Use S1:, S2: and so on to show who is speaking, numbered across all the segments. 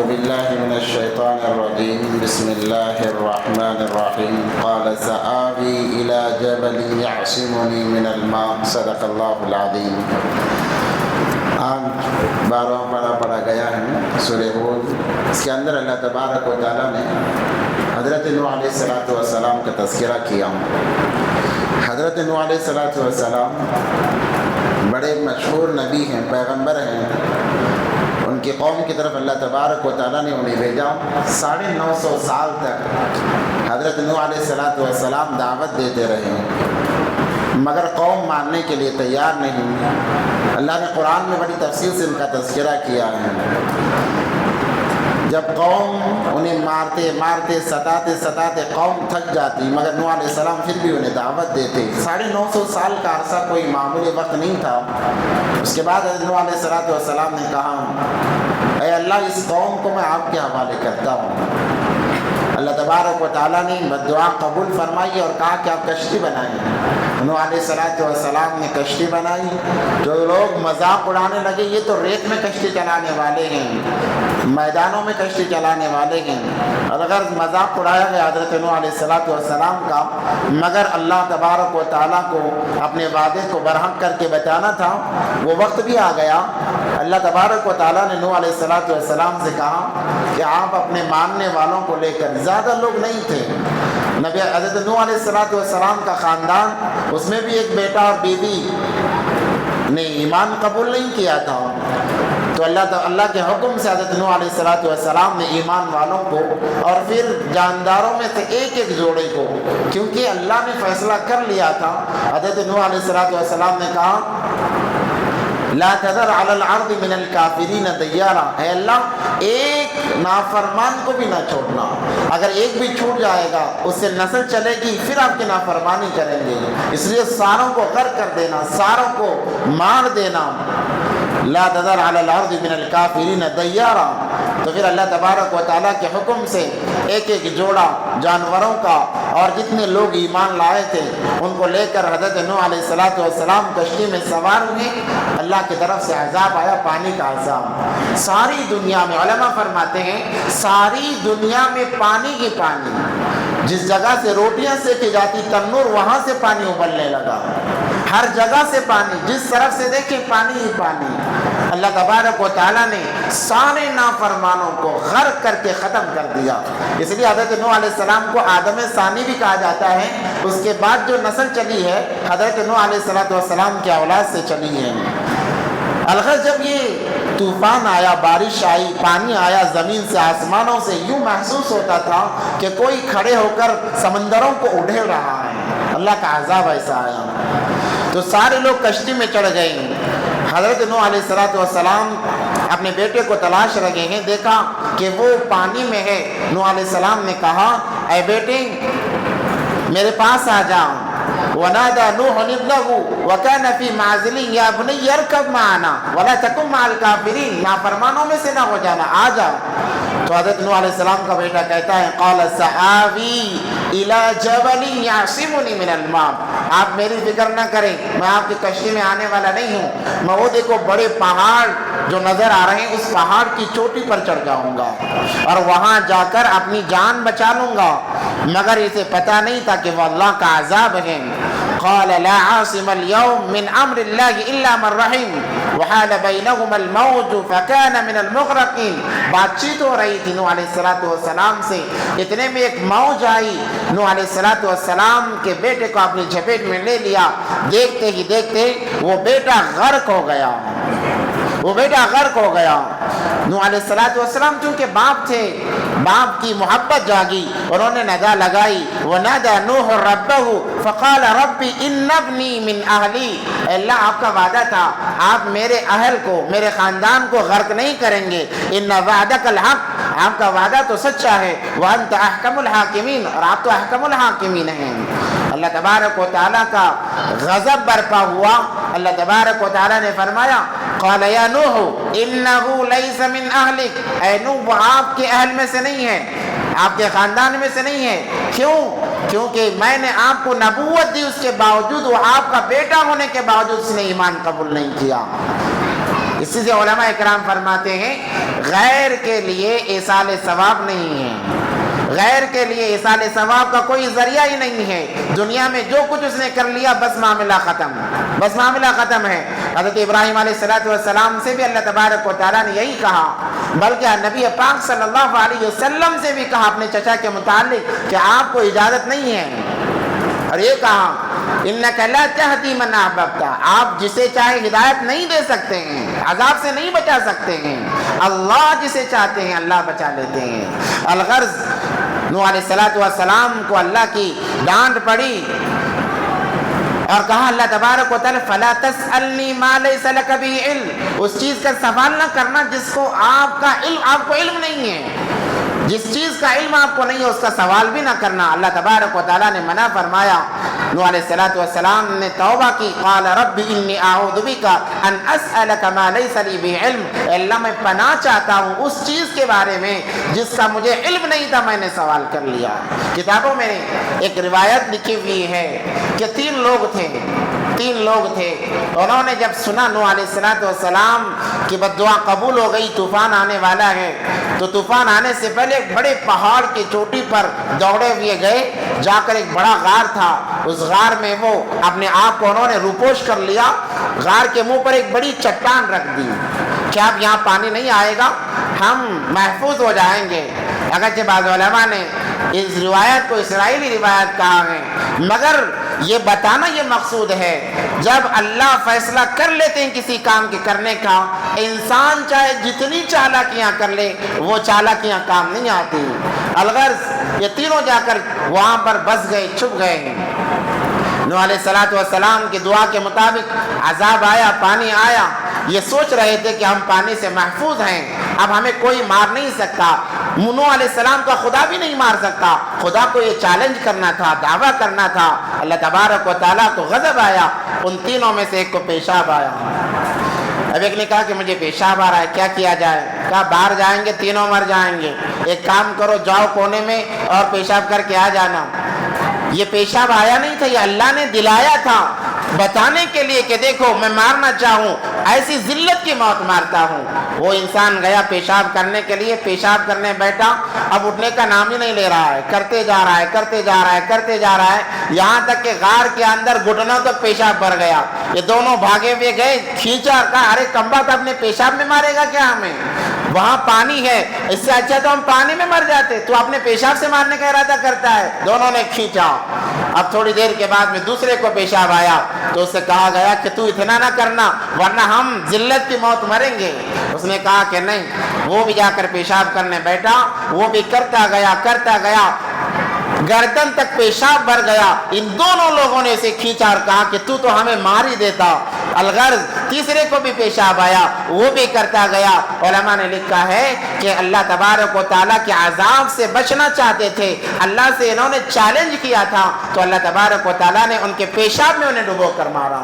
S1: أعوذ بالله من الشيطان الرجيم بسم الله الرحمن الرحيم قال سآوي إلى جبل يعصمني من الماء صدق الله العظيم۔ آج 12واں پارہ پڑھا گیا ہے سورہ ہود۔ اس کے اندر اللہ تبارک و تعالیٰ نے حضرت نوح علیہ السلام کا تذکرہ کیا۔ حضرت نوح علیہ السلام بڑے مشہور نبی ہیں، پیغمبر ہیں۔ ان کی قوم کی طرف اللہ تبارک و تعالیٰ نے انہیں بھیجا۔ 950 سال تک حضرت نوح علیہ السلام دعوت دیتے رہے، مگر قوم ماننے کے لیے تیار نہیں۔ اللہ نے قرآن میں بڑی تفصیل سے ان کا تذکرہ کیا ہے۔ جب قوم انہیں مارتے ستاتے قوم تھک جاتی، مگر نوح علیہ السلام پھر بھی انہیں دعوت دیتے۔ 950 سال کا عرصہ کوئی معمولی وقت نہیں تھا۔ اس کے بعد حضرت نوح علیہ السلام نے کہا، اے اللہ اس قوم کو میں آپ کے حوالے کرتا ہوں۔ اللہ تبارک و تعالیٰ نے دعا قبول فرمائی اور کہا کہ آپ کشتی بنائیں۔ نوح علیہ السلام نے کشتی بنائی۔ جو لوگ مذاق اڑانے لگے یہ تو ریت میں کشتی چلانے والے ہیں، میدانوں میں کشتی چلانے والے ہیں، اور اگر مذاق اڑایا گیا حضرت نوح علیہ السلام کا، مگر اللہ تبارک و تعالیٰ کو اپنے وعدے کو برحق کر کے بتانا تھا، وہ وقت بھی آ گیا۔ اللہ تبارک و تعالیٰ نے نوح علیہ السلام سے کہا کہ آپ اپنے ماننے والوں کو لے کر، زیادہ لوگ نہیں تھے، نبی حضرت نوح علیہ السلام کا خاندان، اس میں بھی ایک بیٹا اور بیوی نے ایمان قبول نہیں کیا تھا، تو اللہ کے حکم سے حضرت نوح علیہ السلام نے ایمان والوں کو اور پھر جانداروں میں سے ایک جوڑے کو، کیونکہ اللہ نے فیصلہ کر لیا تھا، حضرت نوح علیہ السلام نے کہا لا تذر علی الارض من الکافرین دیارا، اے اللہ ایک نافرمان کو بھی نہ چھوڑنا، اگر ایک بھی چھوٹ جائے گا اس سے نسل چلے گی، پھر آپ کی نافرمانی کریں گے، اس لیے ساروں کو غرق کر دینا، ساروں کو مار دینا۔ لا تذر علی الارض من الکافرین دیارا، تو پھر اللہ تبارک و تعالیٰ کے حکم سے ایک جوڑا جانوروں کا اور جتنے لوگ ایمان لائے تھے ان کو لے کر حضرت نوح علیہ السلام کشتی میں سوار ہوئے۔ اللہ کی طرف سے عذاب آیا، پانی کا عذاب۔ ساری دنیا میں علماء فرماتے ہیں ساری دنیا میں پانی ہی پانی، جس جگہ سے روٹیاں سیکی جاتی تنور، وہاں سے پانی ابلنے لگا، ہر جگہ سے پانی، جس طرف سے دیکھیں پانی ہی پانی۔ اللہ تبارک و تعالیٰ نے سارے نافرمانوں کو غرق کر کے ختم کر دیا۔ اس لیے حضرت نوح علیہ السلام کو آدم ثانی بھی کہا جاتا ہے۔ اس کے بعد جو نسل چلی ہے حضرت نوح علیہ السلام کی اولاد سے چلی ہے۔ الغرض جب یہ طوفان آیا، بارش آئی، پانی آیا زمین سے، آسمانوں سے، یوں محسوس ہوتا تھا کہ کوئی کھڑے ہو کر سمندروں کو اڑھیل رہا ہے۔ اللہ کا عذاب ایسا آیا تو سارے لوگ کشتی میں چڑھ گئے۔ حضرت نوح علیہ السلام اپنے بیٹے کو تلاش رہے ہیں، دیکھا کہ وہ پانی میں ہے۔ نوح علیہ السلام نے کہا اے بیٹے میرے پاس آ جاؤ۔ ونادى نوح ابنه وكان في معزل يا بني اركب معنا ولا تكن مع الكافرين، نافرمانوں میں سے نہ ہو جانا، آ جاؤ۔ تو حضرت نوح علیہ السلام کا بیٹا کہتا ہے قال سآوی الى جبل يعصمني من الماء، آپ میری فکر نہ کریں، میں آپ کی کشتی میں آنے والا نہیں ہوں، میں وہ دیکھو بڑے پہاڑ جو نظر آ رہے ہیں اس پہاڑ کی چوٹی پر چڑھ جاؤں گا اور وہاں جا کر اپنی جان بچا لوں گا۔ مگر اسے پتہ نہیں تھا کہ وہ اللہ کا عذاب ہے۔ قال لا عاصم اليوم من امر الله الا من رحم وحال بينهما الموج فكان من المغرقين۔ بات چیت ہو رہی تھی نوح علیہ السلام سے، اتنے میں ایک موج آئی، نوح علیہ السلام کے بیٹے کو اپنی جھپیٹ میں لے لیا۔ دیکھتے ہی دیکھتے وہ بیٹا غرق ہو گیا، وہ بیٹا غرق ہو گیا۔ نوح علیہ السلام چونکہ باپ تھے، باپ کی محبت جاگی، انہوں نے ندا لگائی۔ وَنَادَى نُوحٌ رَبَّهُ فَقَالَ رَبِّ إِنَّ ابْنِي مِنْ أَهْلِي، اے اللہ آپ کا وعدہ تھا آپ میرے اہل کو، میرے خاندان کو غرق نہیں کریں گے۔ إِنَّ وَعْدَكَ الْحَقُّ، آپ کا وعدہ تو سچا ہے۔ وَأَنْتَ أَحْكَمُ الْحَاكِمِينَ، اور آپ تو احکم الحاکمین ہیں۔ اللہ تبارک و تعالیٰ کا غضب برپا ہوا۔ اللہ تبارک و تعالیٰ نے فرمایا قال یا نوح انہ لیس من اہلک، اے نوح وہ آپ کے اہل میں سے نہیں ہے، آپ کے خاندان میں سے نہیں ہے۔ کیوں؟ کیونکہ میں نے آپ کو نبوت دی، اس کے باوجود وہ آپ کا بیٹا ہونے کے باوجود اس نے ایمان قبول نہیں کیا۔ اسی سے علماء اکرام فرماتے ہیں غیر کے لیے ایصال ثواب نہیں ہے، غیر کے لیے ایصال ثواب کا کوئی ذریعہ ہی نہیں ہے۔ دنیا میں جو کچھ اس نے کر لیا بس معاملہ ختم، بس معاملہ ختم ہے۔ حضرت ابراہیم علیہ السلام سے بھی اللہ تبارک و تعالیٰ نے یہی کہا، بلکہ نبی پاک صلی اللہ علیہ وسلم سے بھی کہا اپنے چچا کے متعلق کہ آپ کو اجازت نہیں ہے، اور یہ کہا انک لا تہدی من احببت، آپ جسے چاہے ہدایت نہیں دے سکتے ہیں، عذاب سے نہیں بچا سکتے ہیں، اللہ جسے چاہتے ہیں اللہ بچا لیتے ہیں۔ الغرض نوح علیہ السلام کو اللہ کی ڈانٹ پڑی اور کہا اللہ تبارک و تعالی فلا تسألنی ما لیس لک بہ علم، اس چیز کا سوال نہ کرنا جس کو آپ کو علم نہیں ہے، جس چیز کا علم آپ کو نہیں ہے اس کا سوال بھی نہ کرنا۔ اللہ تبارک و تعالیٰ نے منع فرمایا۔ نوح علیہ السلام نے توبہ کی، قال رب انی اعوذ بک ان اسألک ما لیس لی بہ علم، اے اللہ میں پناہ چاہتا ہوں اس چیز کے بارے میں جس کا مجھے علم نہیں تھا، میں نے سوال کر لیا۔ کتابوں میں ایک روایت لکھی ہوئی ہے کہ تین لوگ تھے، انہوں نے جب سنا نوح علیہ السلام کی بددعا قبول ہو گئی، طوفان آنے والا ہے، تو طوفان آنے سے پہلے ایک بڑے پہاڑ کی چوٹی پر دوڑے ہوئے گئے، جا کر ایک بڑا غار تھا، اس غار میں وہ اپنے آپ کو انہوں نے روپوش کر لیا، غار کے منہ پر ایک بڑی چٹان رکھ دی کہ اب یہاں پانی نہیں آئے گا، ہم محفوظ ہو جائیں گے۔ اگرچہ بعض علماء نے اس روایت کو اسرائیلی روایت کہا ہے، مگر یہ بتانا یہ مقصود ہے جب اللہ فیصلہ کر لیتے ہیں کسی کام کے کرنے کا، انسان چاہے جتنی چالاکیاں کر لے وہ چالاکیاں کام نہیں آتی۔ الغرض یہ تینوں جا کر وہاں پر بس گئے، چھپ گئے ہیں۔ نوح علیہ السلام کی دعا کے مطابق عذاب آیا، پانی آیا، یہ سوچ رہے تھے کہ ہم پانی سے محفوظ ہیں، اب ہمیں کوئی مار نہیں سکتا، نوح علیہ السلام کا خدا بھی نہیں مار سکتا، خدا کو یہ چیلنج کرنا تھا، دعویٰ کرنا تھا۔ اللہ تبارک و تعالیٰ کو غضب آیا، ان تینوں میں سے ایک کو پیشاب آیا۔ اب ایک نے کہا کہ مجھے پیشاب آ رہا ہے، کیا کیا جائے؟ کہا باہر جائیں گے تینوں مر جائیں گے، ایک کام کرو جاؤ کونے میں اور پیشاب کر کے آ جانا۔ یہ پیشاب آیا نہیں تھا، یہ اللہ نے دلایا تھا بتانے کے لیے کہ دیکھو میں مارنا چاہوں ایسی ذلت کی موت مارتا ہوں۔ وہ انسان گیا پیشاب کرنے کے لیے، پیشاب کرنے بیٹھا، اب اٹھنے کا نام ہی نہیں لے رہا ہے، کرتے جا رہا ہے، یہاں تک کہ غار کے اندر گھٹنوں تک پیشاب بھر گیا۔ یہ دونوں بھاگے ہوئے گئے، کھینچا، کہا ارے کمبا تو اپنے پیشاب میں مارے گا کیا ہمیں؟ وہاں پانی ہے، اس سے اچھا تو ہم پانی میں مر جاتے، تو اپنے پیشاب سے مارنے کا ارادہ کرتا ہے۔ دونوں نے کھینچا۔ اب تھوڑی دیر کے بعد میں دوسرے کو پیشاب آیا تو اس سے کہا گیا کہ تو اتنا نہ کرنا ورنہ ہم ذلت کی موت مریں گے۔ اس نے کہا کہ نہیں، وہ بھی جا کر پیشاب کرنے بیٹھا، وہ بھی کرتا گیا، گردن تک پیشاب بھر گیا۔ ان دونوں لوگوں نے اسے کھینچا اور کہا کہ تو ہمیں مار ہی دیتا۔ الغرض تیسرے کو بھی پیشاب آیا، وہ بھی کرتا گیا۔ علماء نے لکھا ہے کہ اللہ تبارک و تعالیٰ کے عذاب سے بچنا چاہتے تھے، اللہ سے انہوں نے چیلنج کیا تھا، تو اللہ تبارک و تعالیٰ نے ان کے پیشاب میں انہیں ڈبو کر مارا۔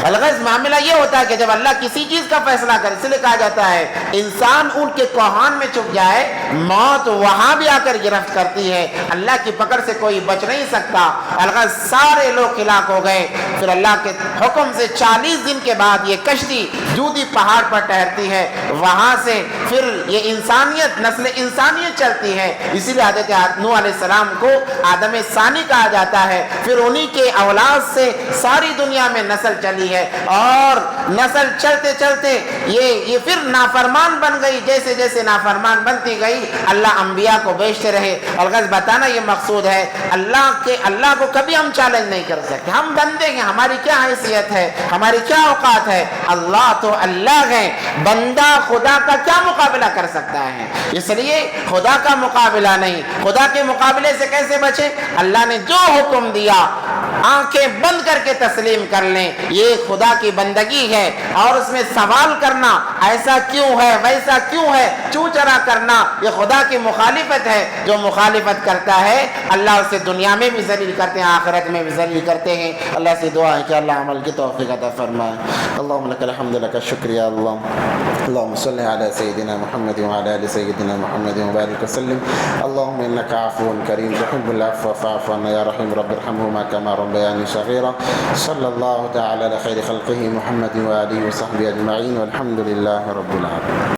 S1: الغرض معاملہ یہ ہوتا ہے کہ جب اللہ کسی چیز کا فیصلہ کرے، اس لیے کہا جاتا ہے انسان اونٹ کے کوہان میں چھپ جائے موت وہاں بھی آ کر گرفت کرتی ہے، اللہ کی پکڑ سے کوئی بچ نہیں سکتا۔ الغرض سارے لوگ ہلاک ہو گئے۔ پھر اللہ کے حکم سے 40 دن کے بعد یہ کشتی جودی پہاڑ پر ٹھہرتی ہے، وہاں سے پھر یہ انسانیت، نسل انسانیت چلتی ہے۔ اسی لیے حضرت نوح علیہ السلام کو آدم ثانی کہا جاتا ہے۔ پھر انہی کے اولاد سے ساری دنیا میں نسل چلی ہے، اور نسل چلتے چلتے یہ پھر نافرمان بن گئی۔ جیسے جیسے نافرمان بنتی گئی اللہ انبیاء کو بھیجتے رہے۔ الغرض بتانا یہ مقصود ہے اللہ کو کبھی ہم چیلنج نہیں کر سکتے، ہم بندے ہیں، ہماری کیا حیثیت ہے، ہماری کیا اوقات ہے؟ اللہ تو اللہ ہے، بندہ خدا کا کیا مقابلہ کر سکتا ہے؟ اس لیے خدا کا مقابلہ نہیں، خدا کے مقابلے سے کیسے بچے؟ اللہ نے جو حکم دیا آنکھیں بند کر کے تسلیم کر لیں، یہ خدا کی بندگی ہے۔ اور اس میں سوال کرنا ایسا کیوں ہے، ویسا کیوں ہے، چوں چرا کرنا، یہ خدا کی مخالفت ہے۔ جو مخالفت کرتا ہے اللہ اسے دنیا میں بھی ذلیل کرتے ہیں، آخرت میں بھی ذلیل کرتے ہیں۔ اللہ سے دعا ہے کہ اللہ عمل کی توفیق عطا فرمائے۔ اللہم لک الحمد، لک الشکر یا اللہ۔ اللهم صل على سيدنا محمد وعلى آل سيدنا محمد وبارك وسلم. اللهم إنك عفو كريم تحب العفو فاعف عنا يا رحيم رب ارحمهما كما ربياني صغيرا. صلى الله تعالى على خير خلقه محمد وآله وصحبه أجمعين والحمد لله رب العالمين.